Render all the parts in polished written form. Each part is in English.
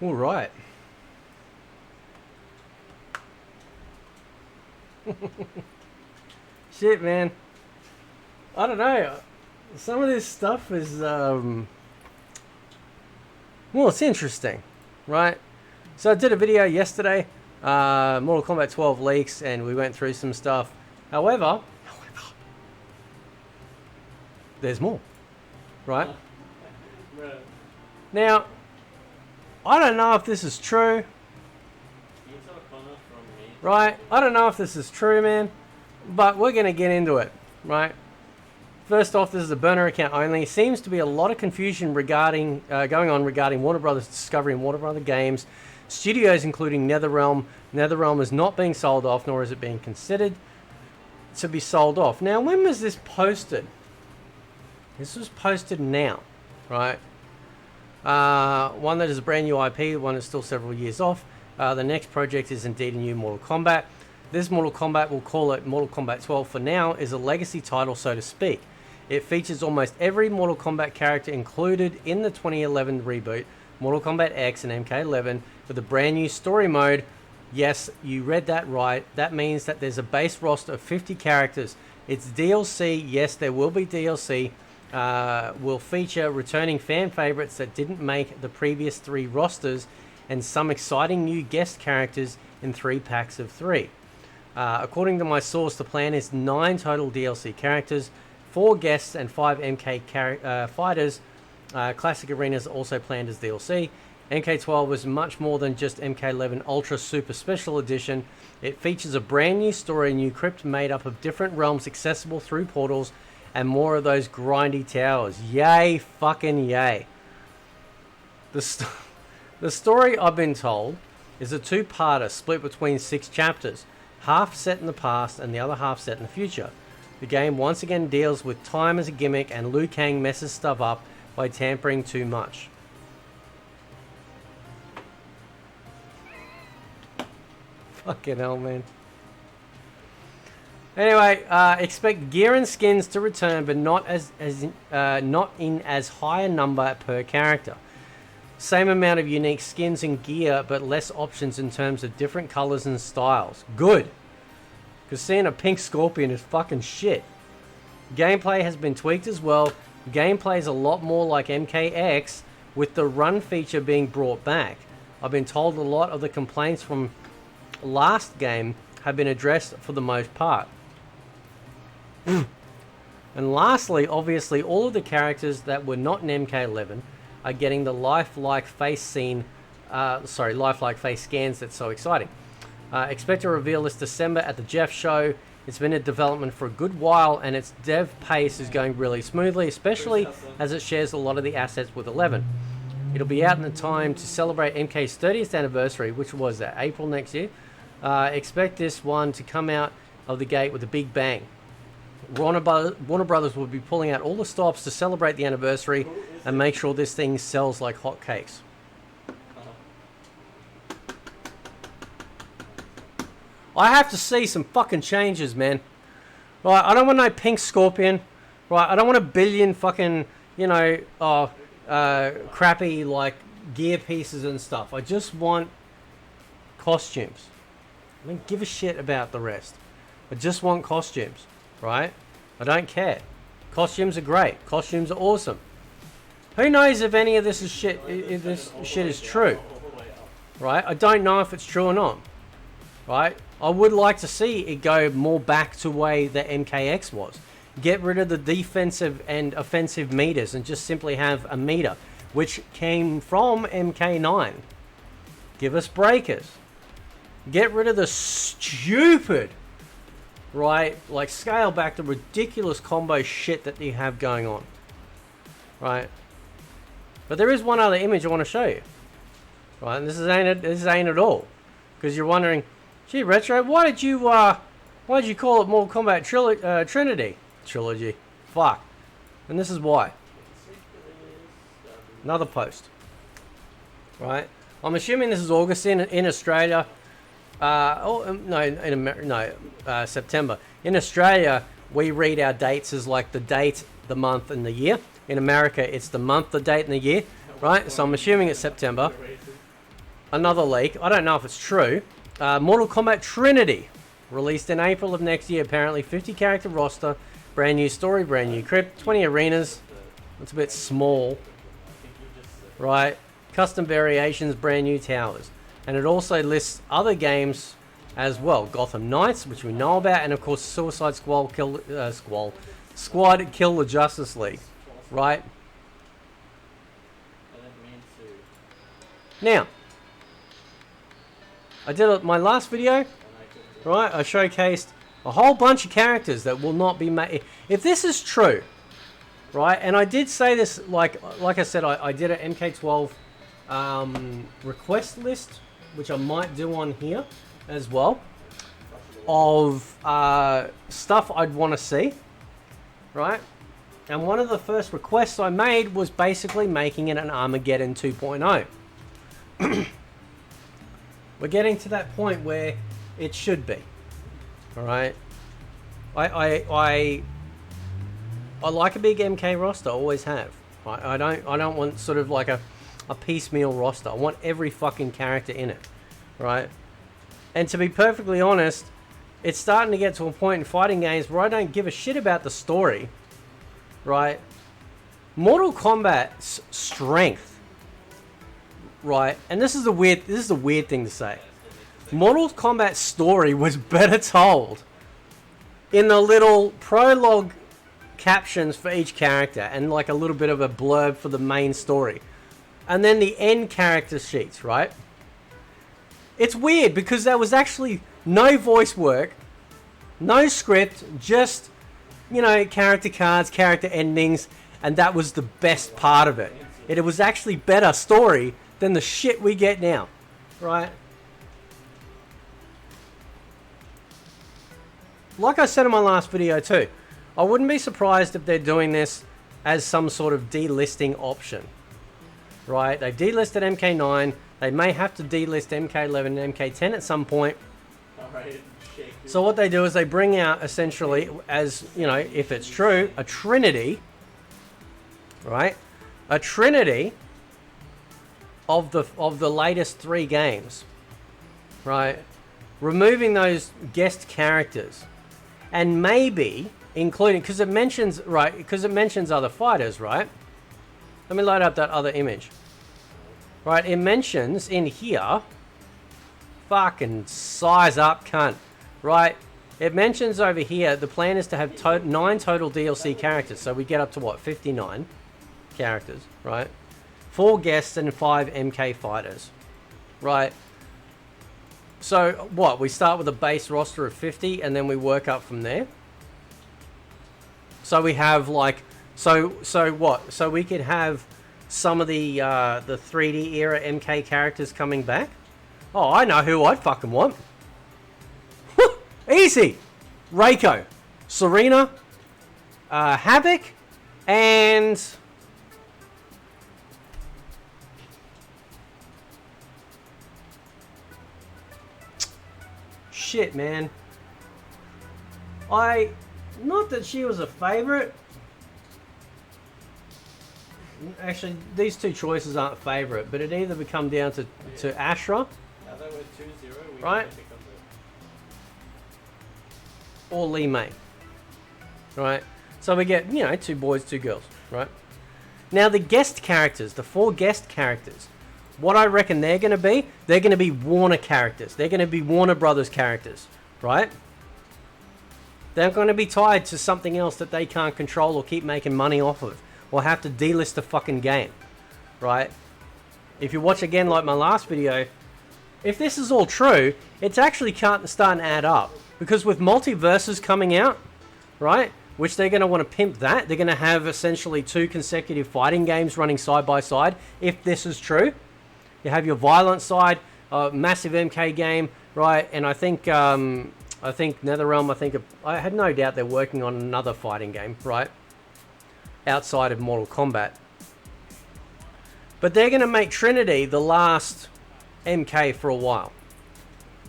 All right. Shit, man. I don't know. Some of this stuff is, well, it's interesting, right? So I did a video yesterday, Mortal Kombat 12 leaks, and we went through some stuff. However, there's more, right? Now, I don't know if this is true. Right? I don't know if this is true, man. But we're going to get into it, right? First off, this is a burner account only. Seems to be a lot of confusion regarding going on regarding Warner Brothers Discovery and Warner Brothers Games studios, including NetherRealm. NetherRealm is not being sold off, nor is it being considered to be sold off. Now, when was this posted? This was posted now, right? One that is a brand new IP, one that's still several years off. The next project is indeed a new Mortal Kombat. This Mortal Kombat, we'll call it Mortal Kombat 12 for now, is a legacy title, so to speak. It features almost every Mortal Kombat character included in the 2011 reboot, Mortal Kombat X and MK11, with a brand new story mode. Yes, you read that right. That means that there's a base roster of 50 characters. It's DLC. Yes, there will be DLC. Will feature returning fan favorites that didn't make the previous 3 rosters, and some exciting new guest characters in 3 packs of 3. According to my source, the plan is 9 total DLC characters, 4 guests and 5 MK fighters. Classic arenas also planned as DLC. MK12 was much more than just MK11 Ultra Super Special Edition. It features a brand new story, new crypt made up of different realms accessible through portals, and more of those grindy towers. Yay, fucking yay. The story, I've been told, is a 2-parter split between 6 chapters, half set in the past and the other half set in the future. The game once again deals with time as a gimmick, and Liu Kang messes stuff up by tampering too much. Fucking hell, man. Anyway, expect gear and skins to return, but not in as high a number per character. Same amount of unique skins and gear, but less options in terms of different colors and styles. Good. Because seeing a pink scorpion is fucking shit. Gameplay has been tweaked as well. Gameplay is a lot more like MKX, with the run feature being brought back. I've been told a lot of the complaints from last game have been addressed for the most part. And lastly, obviously, all of the characters that were not in MK11 are getting the lifelike face scans that's so exciting. Expect a reveal this December at the Jeff show. It's been in development for a good while, and its dev pace is going really smoothly, especially as it shares a lot of the assets with 11. It'll be out in the time to celebrate MK's 30th anniversary, which was April next year. Expect this one to come out of the gate with a big bang. Warner Brothers will be pulling out all the stops to celebrate the anniversary and make sure this thing sells like hotcakes. I have to see some fucking changes, man. Right, I don't want no pink scorpion. Right, I don't want a billion fucking, crappy, like, gear pieces and stuff. I just want costumes. I don't give a shit about the rest. I just want costumes, right? I don't care. Costumes are great. Costumes are awesome. Who knows if any of this is shit? If this shit is true, right? I don't know if it's true or not, right? I would like to see it go more back to the way that MKX was. Get rid of the defensive and offensive meters and just simply have a meter, which came from MK9. Give us breakers. Get rid of the stupid, right, like scale back the ridiculous combo shit that you have going on, right? But there is one other image I want to show you, right? And this ain't at all, because you're wondering, gee, Retro, why did you call it Mortal Kombat Trinity? Trilogy. Fuck. And this is why. Another post. Right? I'm assuming this is August in Australia. September. In Australia, we read our dates as like the date, the month, and the year. In America, it's the month, the date, and the year. Right? So I'm assuming it's September. another leak. I don't know if it's true. Mortal Kombat Trinity, released in April of next year. Apparently, 50 character roster, brand new story, brand new crypt, 20 arenas. It's a bit small, right? Custom variations, brand new towers, and it also lists other games as well. Gotham Knights, which we know about, and of course Suicide Squad Kill the Justice League, right? Now, I did my last video, right? I showcased a whole bunch of characters that will not be made. If this is true, right? And I did say this, like I said, I did an MK12 request list, which I might do on here as well, of stuff I'd want to see, right? And one of the first requests I made was basically making it an Armageddon 2.0. We're getting to that point where it should be. All right. I like a big MK roster. Always have. I don't want sort of like a piecemeal roster. I want every fucking character in it. Right. And to be perfectly honest, it's starting to get to a point in fighting games where I don't give a shit about the story. Right. Mortal Kombat's strength. Right, and this is a weird thing to say. Mortal Kombat's story was better told in the little prologue captions for each character and like a little bit of a blurb for the main story. And then the end character sheets, right? It's weird because there was actually no voice work, no script, just, you know, character cards, character endings, and that was the best part of it. It was actually better story than the shit we get now, right? Like I said in my last video too, I wouldn't be surprised if they're doing this as some sort of delisting option, right? They delisted MK9, they may have to delist MK11 and MK10 at some point. So what they do is they bring out essentially, as you know, if it's true, a Trinity, right? A Trinity of the latest 3 games, right? Removing those guest characters, and maybe including, because it mentions other fighters, right? Let me load up that other image. Right, it mentions in here, fucking size up, cunt. Right, it mentions over here the plan is to have 9 total DLC characters, so we get up to what, 59 characters, right? 4 guests and 5 MK fighters, right? So what, we start with a base roster of 50 and then we work up from there. So we have like, so what? So we could have some of the 3D era MK characters coming back. Oh, I know who I'd fucking want. Easy. Reiko, Serena, Havoc, and shit, man. Not that she was a favorite. Actually, these 2 choices aren't favorite, but it either become down to Ashra, right, or Lee May, right? So we get, you know, 2 boys, 2 girls, right? Now the guest characters, the 4 guest characters, what I reckon they're going to be Warner characters. They're going to be Warner Brothers characters, right? They're going to be tied to something else that they can't control or keep making money off of, or have to delist the fucking game, right? If you watch again like my last video, if this is all true, it's actually starting to add up. Because with multiverses coming out, right, which they're going to want to pimp that, they're going to have essentially 2 consecutive fighting games running side by side, if this is true. You have your violent side, massive MK game, right? And I think NetherRealm, I had no doubt they're working on another fighting game, right? Outside of Mortal Kombat. But they're going to make Trinity the last MK for a while,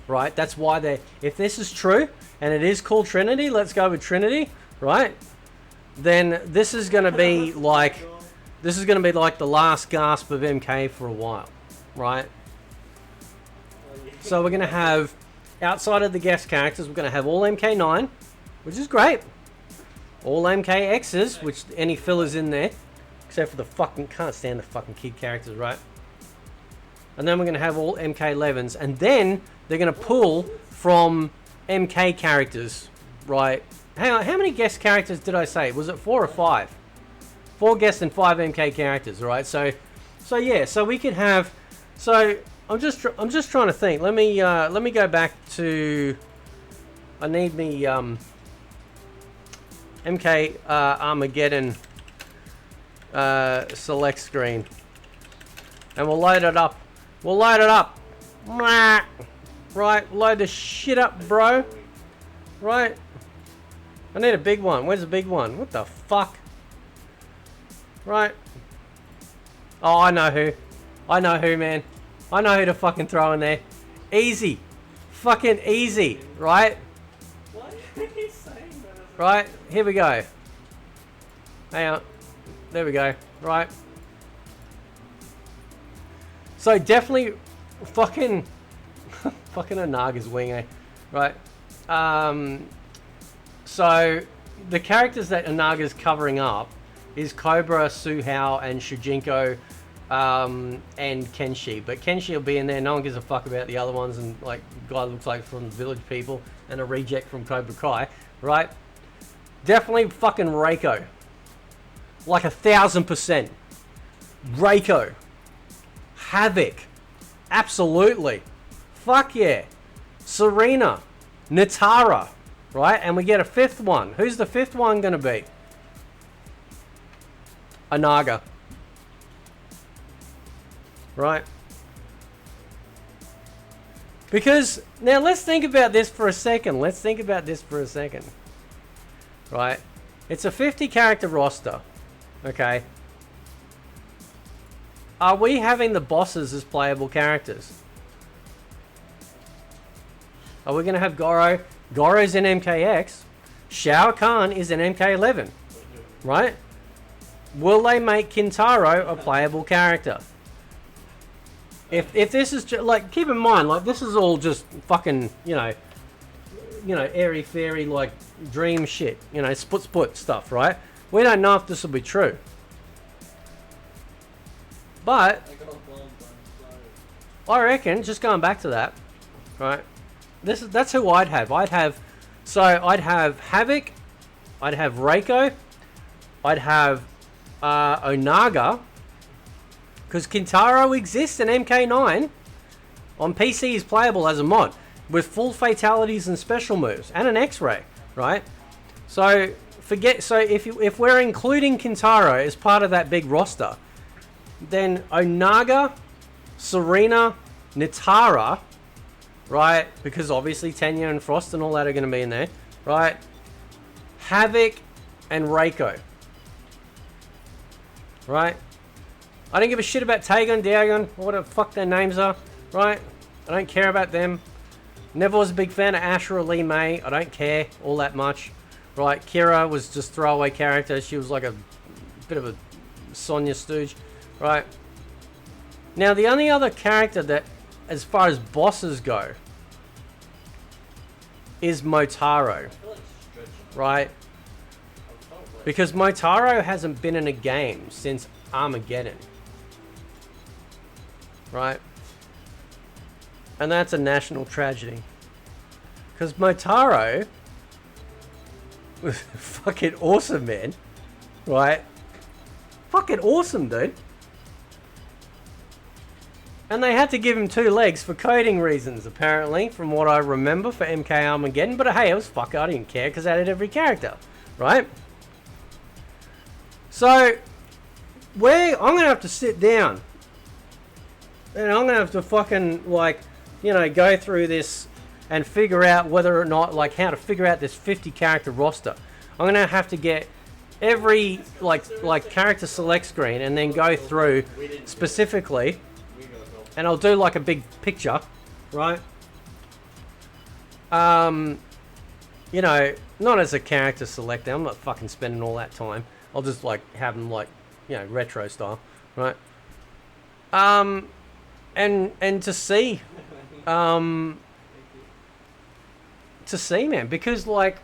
right? That's why if this is true, and it is called Trinity, let's go with Trinity, right? Then this is going to be like the last gasp of MK for a while. Right? So we're going to have, outside of the guest characters, we're going to have all MK9, which is great. All MKXs, which any fillers in there, except for the fucking, can't stand the fucking kid characters, right? And then we're going to have all MK11s, and then they're going to pull from MK characters, right? Hang on, how many guest characters did I say? Was it 4 or 5? 4 guests and 5 MK characters, right? So yeah, so we could have. So I'm just trying to think. Let me go back to. I need me MK Armageddon select screen, and we'll load it up. We'll load it up. Right, load the shit up, bro. Right. I need a big one. Where's the big one? What the fuck? Right. Oh, I know who. I know who, man. I know who to fucking throw in there. Easy. Fucking easy. Right? Why are you saying that? Right. Here we go. Hang on. There we go. Right. So definitely fucking Anaga's wing, eh? Right. So the characters that Anaga's covering up is Cobra, Suhao, and Shujinko, and Kenshi. But Kenshi will be in there. No one gives a fuck about the other ones. And like, guy looks like from Village People and a reject from Cobra Kai, right? Definitely fucking Reiko. Like 1000%. Reiko. Havoc. Absolutely. Fuck yeah. Serena. Natara. Right? And we get a 5th one. Who's the 5th one going to be? Anaga. Right? Because, now let's think about this for a second. Right? It's a 50 character roster. Okay? Are we having the bosses as playable characters? Are we going to have Goro? Goro's in MKX. Shao Kahn is in MK11. Right? Will they make Kintaro a playable character? If this is like, keep in mind, like, this is all just fucking, you know, airy fairy, like, dream shit, you know, split stuff, right? We don't know if this will be true. But I reckon, just going back to that, right? That's who I'd have. I'd have Havoc, I'd have Reiko, I'd have Onaga, because Kintaro exists in MK9 on PC. Is playable as a mod with full fatalities and special moves and an X-ray, right? So if we're including Kintaro as part of that big roster, then Onaga, Serena, Natara, right? Because obviously Tenya and Frost and all that are going to be in there, right? Havoc and Reiko, right? I don't give a shit about Taegon, Diagon, or whatever the fuck their names are, right? I don't care about them. Never was a big fan of Asher or Lee May. I don't care all that much, right? Kira was just throwaway character. She was like a bit of a Sonya stooge, right? Now, the only other character that, as far as bosses go, is Motaro, right? Because Motaro hasn't been in a game since Armageddon, right? And that's a national tragedy. Because Motaro was fucking awesome, man. Right? Fucking awesome, dude. And they had to give him 2 legs for coding reasons, apparently, from what I remember, for MK Armageddon. But hey, it was fuck, I didn't care because I had every character, right? So, I'm going to have to sit down. And I'm going to have to fucking, like, you know, go through this and figure out whether or not, like, how to figure out this 50 character roster. I'm going to have to get every, like character select screen and then go through specifically. And I'll do like a big picture, right? You know, not as a character selector. I'm not fucking spending all that time. I'll just like have them like, you know, retro style, right? And to see to see, man, because like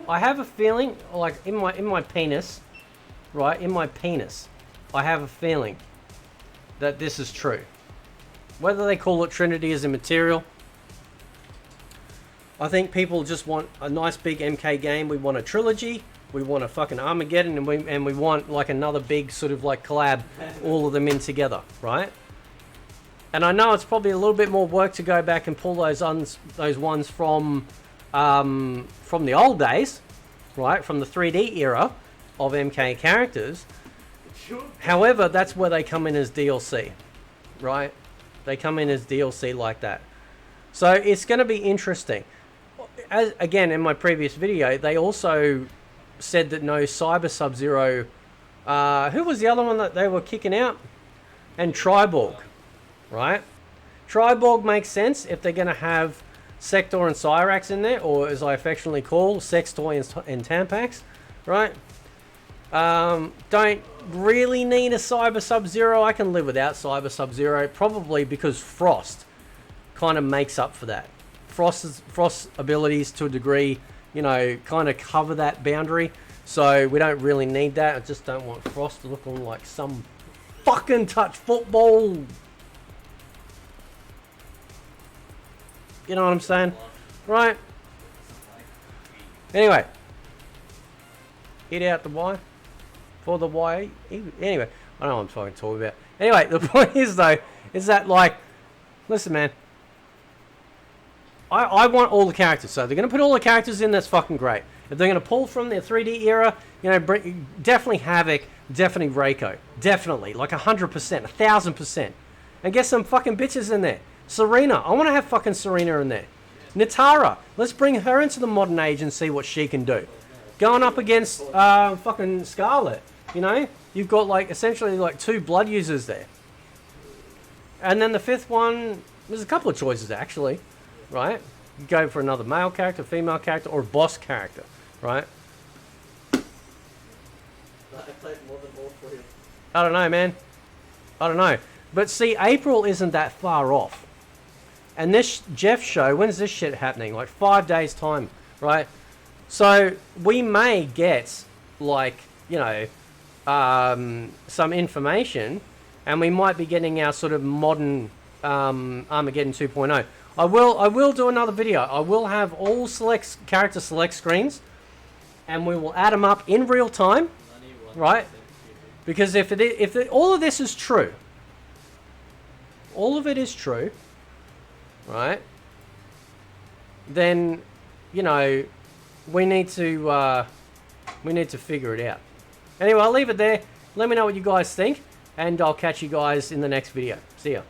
I have a feeling, like in my penis, right, in my penis, I have a feeling that this is true. Whether they call it Trinity as a material, I think people just want a nice big MK game. We want a trilogy. We want a fucking Armageddon, and we want like another big sort of like collab, all of them in together, right? And I know it's probably a little bit more work to go back and pull those ones from the old days, right? From the 3D era of MK characters. However, that's where they come in as DLC, right? They come in as DLC like that. So it's going to be interesting. As again, in my previous video, they also said that no Cyber Sub-Zero. Who was the other one that they were kicking out? And Triborg, right? Triborg makes sense if they're going to have Sector and Cyrax in there, or as I affectionately call, Sextoy and Tampax, right? Don't really need a Cyber Sub-Zero. I can live without Cyber Sub-Zero, probably because Frost kind of makes up for that. Frost's abilities to a degree, you know, kind of cover that boundary. So we don't really need that. I just don't want Frost looking like some fucking touch football. You know what I'm saying? Right? Anyway. Hit out the Y. For the Y. Anyway. I don't know what I'm fucking talking about. Anyway, the point is though, is that like, listen man. I want all the characters. So they're going to put all the characters in, that's fucking great. If they're going to pull from their 3D era, you know, definitely Havoc, definitely Reiko. Definitely. Like 100%, 1,000%. And get some fucking bitches in there. Serena. I want to have fucking Serena in there. Nitara. Let's bring her into the modern age and see what she can do. Going up against fucking Scarlet. You know? You've got like essentially like 2 blood users there. And then the 5th one, there's a couple of choices actually. Right? You go for another male character, female character, or a boss character. Right? I played more than all 3. I don't know, man. I don't know. But see, April isn't that far off. And this Jeff show, when's this shit happening? Like 5 days time, right? So we may get like, you know, some information, and we might be getting our sort of modern Armageddon 2.0. I will do another video. I will have all character select screens, and we will add them up in real time, right? Because if all of this is true, all of it is true, right? Then, you know, we need to figure it out. Anyway, I'll leave it there. Let me know what you guys think, and I'll catch you guys in the next video. See ya.